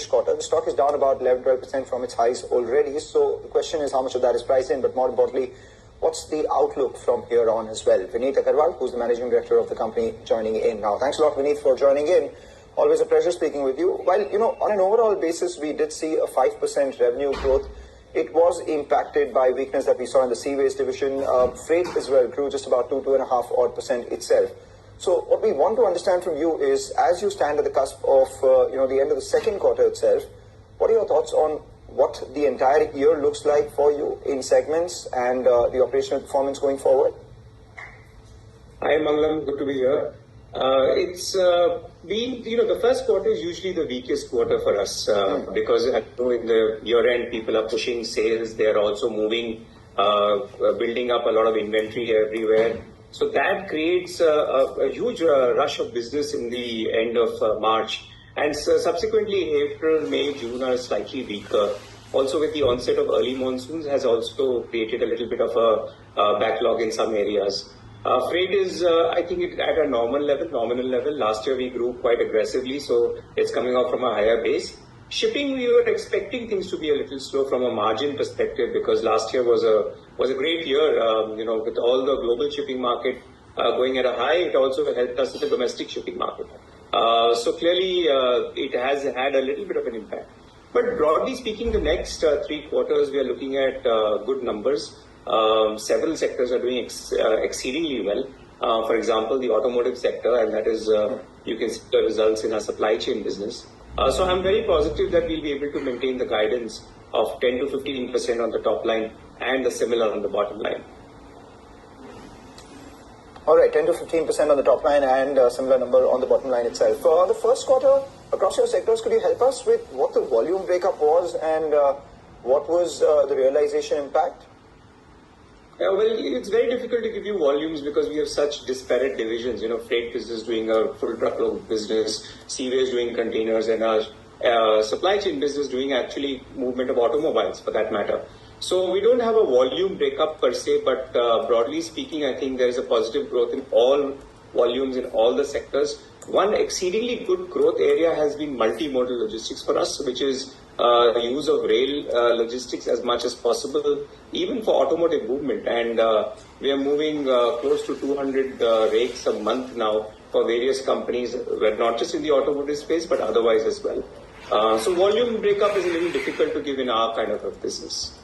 sluggish quarter. The stock is down about 11-12% from its highs already. So the question is how much of that is priced in, but more importantly, what's the outlook from here on as well? Vineet Agarwal, who's the managing director of the company, joining in now. Thanks a lot, Vineet, for joining in. Always a pleasure speaking with you. While, on an overall basis, we did see a 5% revenue growth. It was impacted by weakness that we saw in the Seaways division. Freight as well grew just about 2.5% itself. So what we want to understand from you is, as you stand at the cusp of, the end of the second quarter itself, what are your thoughts on what the entire year looks like for you in segments and the operational performance going forward? Hi, Mangalam. Good to be here. It's been, the first quarter is usually the weakest quarter for us because in the year end, people are pushing sales. They are also moving, building up a lot of inventory everywhere. So that creates a huge rush of business in the end of March. And subsequently, April, May, June are slightly weaker. Also, with the onset of early monsoons has also created a little bit of a backlog in some areas. Freight is, I think, at a nominal level. Last year we grew quite aggressively, so it's coming off from a higher base. Shipping, we were expecting things to be a little slow from a margin perspective because last year was a great year. With all the global shipping market going at a high, it also helped us with the domestic shipping market. So clearly, it has had a little bit of an impact. But broadly speaking, the next 3 quarters, we are looking at good numbers. Several sectors are doing exceedingly well. For example, the automotive sector, and that is, you can see the results in our supply chain business. So I'm very positive that we'll be able to maintain the guidance of 10 to 15% on the top line and the similar on the bottom line. All right, 10 to 15% on the top line and a similar number on the bottom line itself. For the first quarter, across your sectors, could you help us with what the volume breakup was and what was the realization impact? Well, it's very difficult to give you volumes because we have such disparate divisions. Freight business doing a full truckload business, Seaways doing containers, and our supply chain business doing actually movement of automobiles for that matter. So we don't have a volume breakup per se, but broadly speaking, I think there is a positive growth in all volumes in all the sectors. One exceedingly good growth area has been multimodal logistics for us, which is the use of rail logistics as much as possible, even for automotive movement. And we are moving close to 200 rakes a month now for various companies, not just in the automotive space, but otherwise as well. So volume breakup is a little difficult to give in our kind of a business.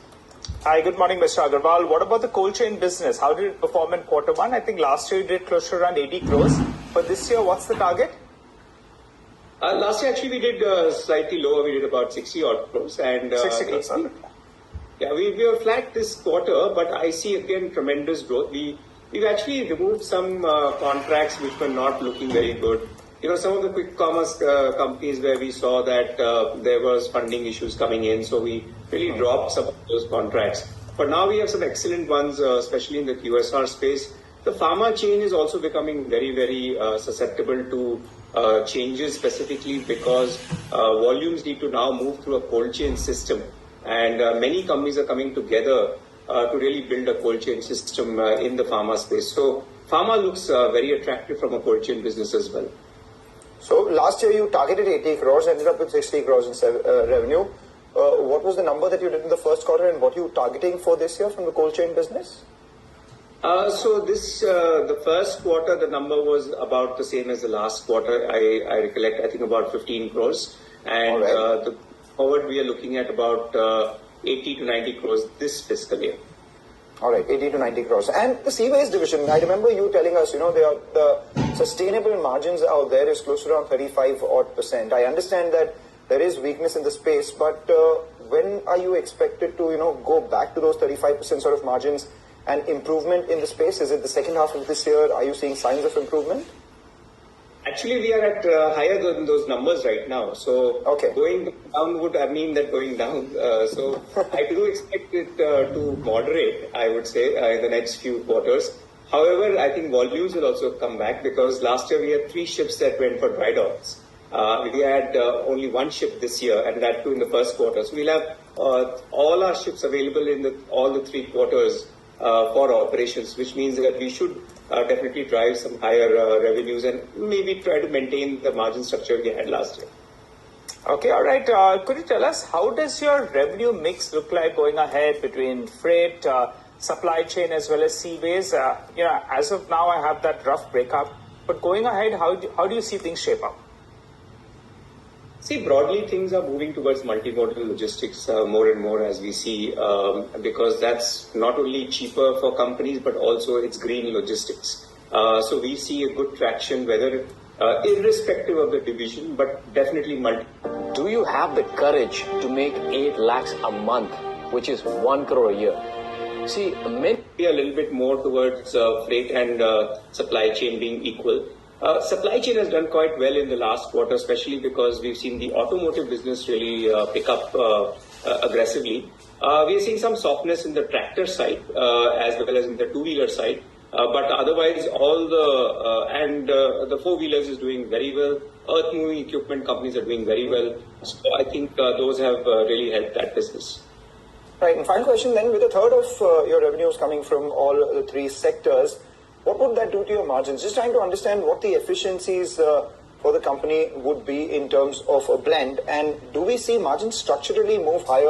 Hi, good morning, Mr. Agarwal. What about the cold chain business? How did it perform in quarter one? I think last year you did close to around 80 crores. For this year, what's the target? Last year, actually, we did slightly lower. We did about 60 odd crores. And, 60 crores, Yeah, we were flat this quarter, but I see again tremendous growth. We've actually removed some contracts which were not looking very good. Some of the quick commerce companies where we saw that there was funding issues coming in, so we really dropped some of those contracts. But now we have some excellent ones, especially in the QSR space. The pharma chain is also becoming very, very susceptible to changes specifically because volumes need to now move through a cold chain system. And many companies are coming together to really build a cold chain system in the pharma space. So pharma looks very attractive from a cold chain business as well. So last year you targeted 80 crores, ended up with 60 crores in revenue. What was the number that you did in the first quarter and what are you targeting for this year from the cold chain business? So the first quarter, the number was about the same as the last quarter. I recollect, I think about 15 crores. And the forward, we are looking at about 80 to 90 crores this fiscal year. All right, 80 to 90 crores. And the Seaways division, I remember you telling us, the sustainable margins out there is close to around 35% odd. I understand that there is weakness in the space, but when are you expected to, go back to those 35% sort of margins and improvement in the space? Is it the second half of this year? Are you seeing signs of improvement? Actually, we are at higher than those numbers right now. So going down would mean that going down. So I do expect it to moderate, I would say, in the next few quarters. However, I think volumes will also come back because last year we had 3 ships that went for dry docks. We had only 1 ship this year, and that too in the first quarter. So we'll have all our ships available in all the 3 quarters for operations, which means that we should definitely drive some higher revenues and maybe try to maintain the margin structure we had last year. Okay, all right. Could you tell us how does your revenue mix look like going ahead between freight, supply chain as well as seaways? As of now, I have that rough breakup. But going ahead, how do you see things shape up? See, broadly, things are moving towards multimodal logistics more and more as we see, because that's not only cheaper for companies, but also it's green logistics. So we see a good traction, whether irrespective of the division, but definitely multi. Do you have the courage to make 8 lakhs a month, which is 1 crore a year? See, maybe a little bit more towards freight and supply chain being equal. Supply chain has done quite well in the last quarter, especially because we've seen the automotive business really pick up aggressively. We are seeing some softness in the tractor side as well as in the two-wheeler side. But otherwise, all the four-wheelers is doing very well. Earth-moving equipment companies are doing very well. So I think those have really helped that business. Right. And final question then, with a third of your revenues coming from all the three sectors, what would that do to your margins? Just trying to understand what the efficiencies for the company would be in terms of a blend. And do we see margins structurally move higher?